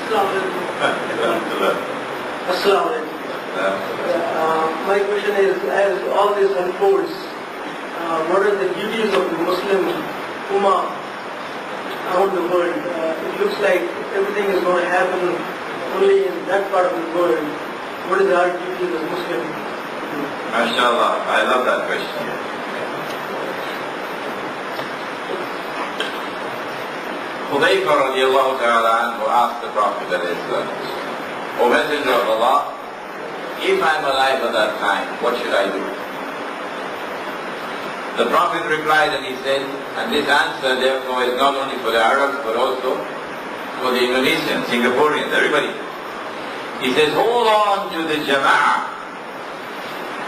Assalamu alaikum. My question is, as all this unfolds, what are the duties of the Muslim Ummah around the world? It looks like everything is going to happen only in that part of the world. What is our duty as Muslim? MashaAllah, I love that question. Hudayfa radiallahu ta'ala anhu asked the Prophet, O Messenger of Allah, if I'm alive at that time, what should I do? The Prophet replied and he said, and this answer therefore is not only for the Arabs but also for the Indonesians, Singaporeans, everybody. He says, hold on to the Jama'ah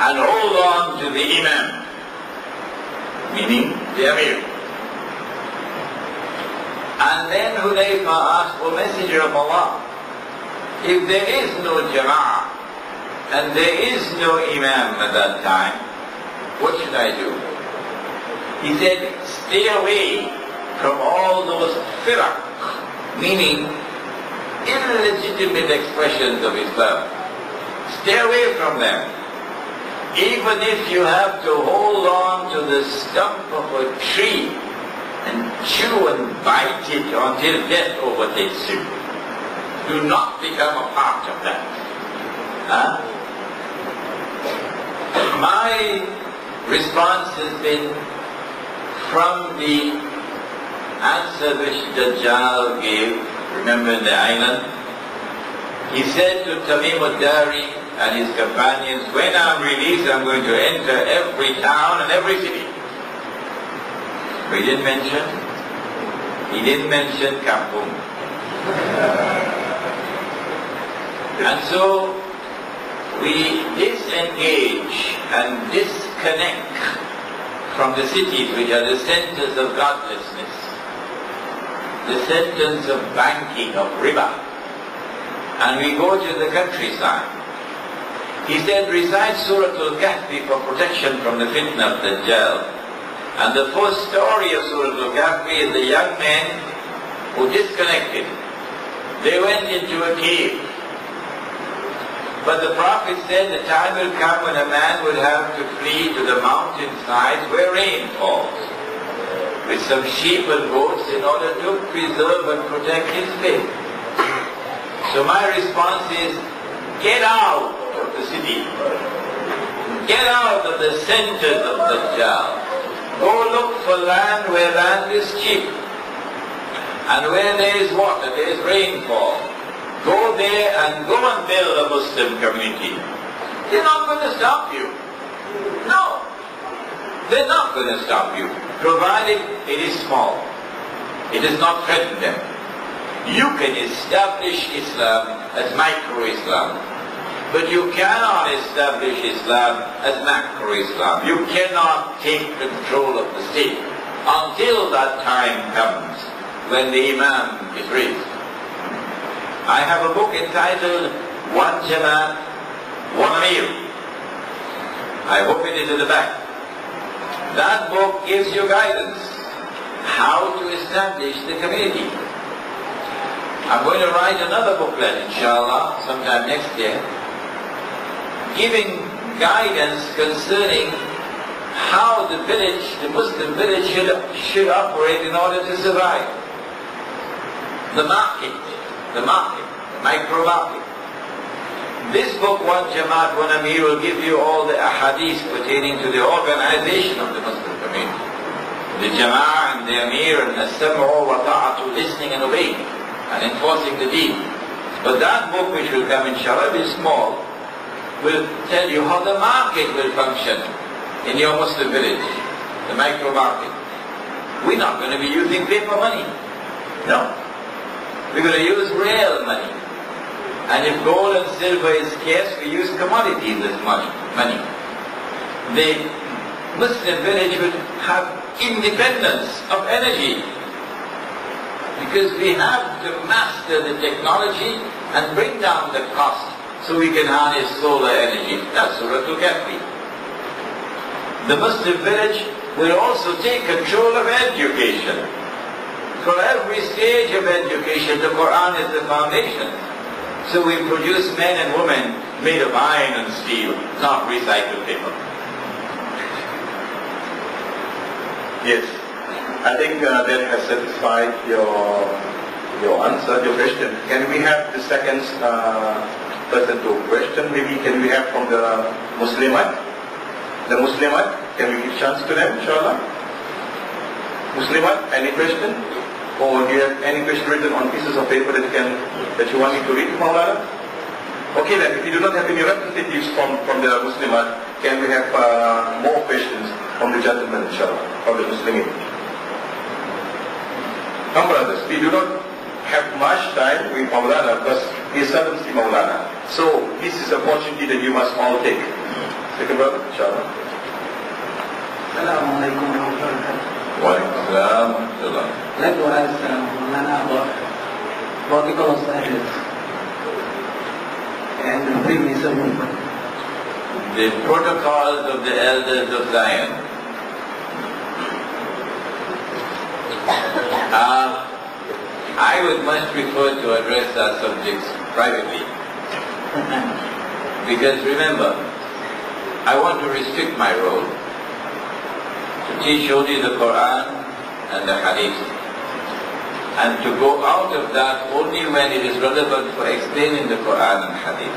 and hold on to the Imam, meaning the Amir. And then Hudayfa asked, O Messenger of Allah, if there is no Jama'ah and there is no Imam at that time, what should I do? He said, stay away from all those firaq, meaning illegitimate expressions of Islam. Stay away from them. Even if you have to hold on to the stump of a tree and chew and bite it until death overtakes you, do not become a part of that. My response has been from the answer which Dajjal gave, remember in the island, he said to Tamim al-Dari and his companions, when I'm released, I'm going to enter every town and every city. But he didn't mention Kampung. And so we disengage and disconnect from the cities which are the centers of godlessness, the centers of banking, of riba, and we go to the countryside. He said, recite Surah Al-Kahfi for protection from the fitna of Dajjal. And the first story of Surah Al-Kahfi is the young men who disconnected. They went into a cave. But the Prophet said the time will come when a man will have to flee to the mountainsides where rain falls, with some sheep and goats in order to preserve and protect his faith. So my response is, get out of the city. Get out of the centers of Dajjal. Go look for land where land is cheap. And where there is water, there is rainfall. Go there and go and build a Muslim community. They're not going to stop you. No. They're not going to stop you, provided it is small. It does not threaten them. You can establish Islam as micro-Islam, but you cannot establish Islam as macro-Islam. You cannot take control of the state until that time comes when the Imam is raised. I have a book entitled One Jamaat, One Amir. I hope it is in the back. That book gives you guidance how to establish the community. I'm going to write another booklet, inshallah, sometime next year, giving guidance concerning how the village, the Muslim village should operate in order to survive. The market, the micro market. This book, One Jamaat, One Amir, will give you all the ahadith pertaining to the organization of the Muslim community. The Jama'ah and the Amir and the Sam'u wa Ta'atu, listening and obeying and enforcing the deen. But that book, which will come inshallah, is small, will tell you how the market will function in your Muslim village, the micro market. We're not going to be using paper money. No. We're going to use real money. And if gold and silver is scarce, we use commodities as money. The Muslim village will have independence of energy, because we have to master the technology and bring down the cost so we can harness solar energy. That's Surah Al-Kahfi. The Muslim village will also take control of education. for every stage of education, the Quran is the foundation. So we produce men and women made of iron and steel, not recycled paper. Yes, I think that has satisfied your answer, your question. Can we have the second person to question? Maybe can we have from the Muslimat? The Muslimat, can we give chance to them, inshallah? Muslimat, any question? Or do you have any question written on pieces of paper that you want me to read, Maulana? Okay then, if you do not have any representatives from the Muslimat, can we have more questions from the gentleman, inshallah, from the Muslimin? Come brothers, we do not have much time with Maulana because he is seldom see Maulana. So this is an opportunity that you must all take. Second brother, inshallah. Assalamu alaikum wa rahmatullahi. Wa alaikum assalam wa rahmatullah. I'd like to ask Maulana about protocol of silence and the Freemasonry. The protocols of the elders of Zion. I would much prefer to address our subjects privately. Because remember, I want to restrict my role to teach only the Quran and the Hadith, and to go out of that only when it is relevant for explaining the Quran and Hadith.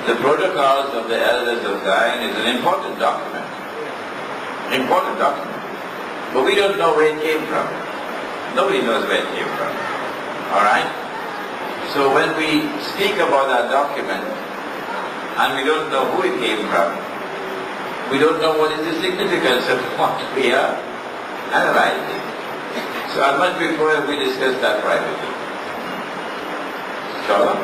The protocols of the elders of Zion is an important document. Important document. But we don't know where it came from. Nobody knows where it came from. Alright? So when we speak about that document, and we don't know who it came from, we don't know what is the significance of what we are analyzing. So I much prefer if we discuss that privately. Inshallah.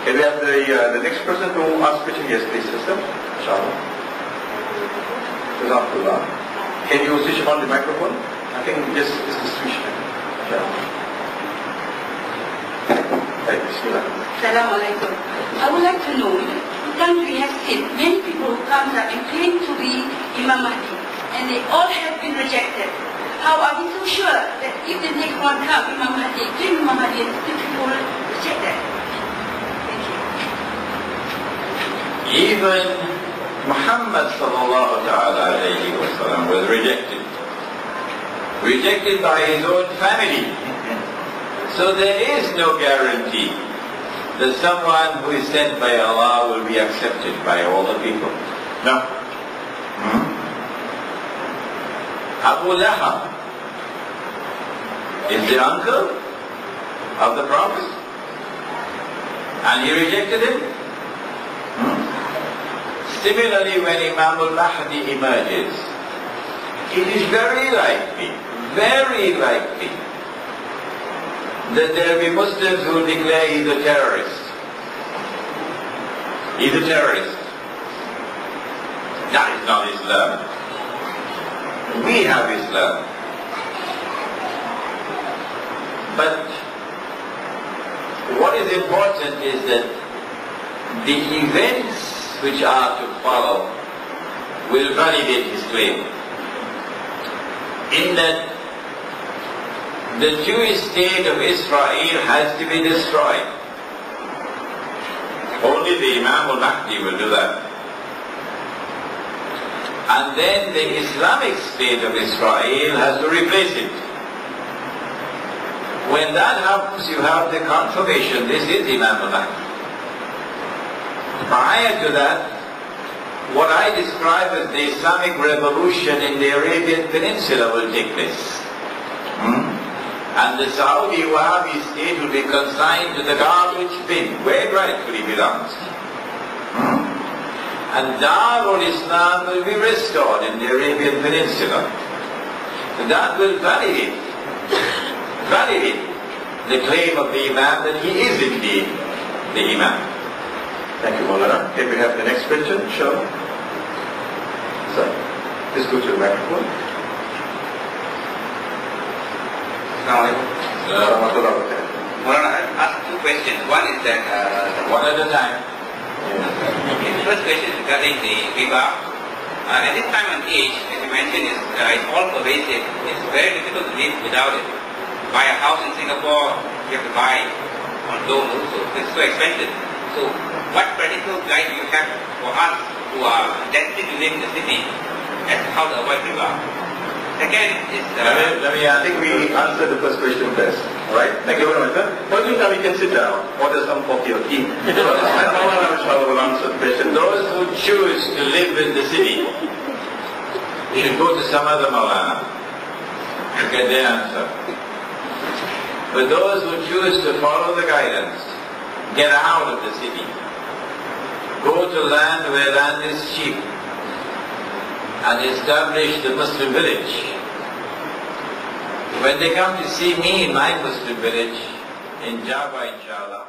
Can we have the next person to ask question? Yes, please, sister. Inshallah. Jazakallah. Can you switch on the microphone? I think just the switch. Inshallah. Hey, bismillah. Assalamu alaikum. I would like to know, the country has seen many people who come up and claim to be Imam Mahdi, and they all have been rejected. How are we so sure that if the next one comes, Imam Mahdi, claim Imam Mahdi, and the people will reject that? Thank you. Even Muhammad sallallahu ta'ala alayhi wa sallam was rejected. Rejected by his own family. So there is no guarantee that someone who is sent by Allah will be accepted by all the people. No. Abu Lahab is the uncle of the Prophet, and he rejected him. Similarly, when Imam al Mahdi emerges, it is very likely that there will be Muslims who will declare he's a terrorist. He's a terrorist. That is not Islam. We have Islam. But what is important is that the events which are to follow will validate his claim. In that the Jewish state of Israel has to be destroyed. Only the Imam al Mahdi will do that. And then the Islamic state of Israel has to replace it. When that happens, you have the confirmation this is Imam al Mahdi. Prior to that, what I describe as the Islamic revolution in the Arabian Peninsula will take place. And the Saudi Wahhabi state will be consigned to the garbage bin, where it rightfully belongs. And Darul Islam will be restored in the Arabian Peninsula. So that will validate the claim of the Imam that he is indeed the Imam. Thank you, Maulana. Can we have the next question? Sure. Sir, please go to the microphone. Maulana, I ask two questions. One is that... one at a time. The first question is regarding the riba. At this time and age, as you mentioned, it's all pervasive. It's very difficult to live without it. buy a house in Singapore, you have to buy on loan also. It's so expensive. So what practical guide do you have for us who are destined to live in the city as to how to avoid riba? Second is... I think we answered the first question best. Alright? Thank you very much, sir. First thing, we can sit down, order some coffee or tea. And Maulana will answer the question. Those who choose to live in the city should go to some other Maulana to get their answer. But those who choose to follow the guidance, get out of the city, go to land where land is cheap, and establish the Muslim village. When they come to see me in my Muslim village in Java, inshallah,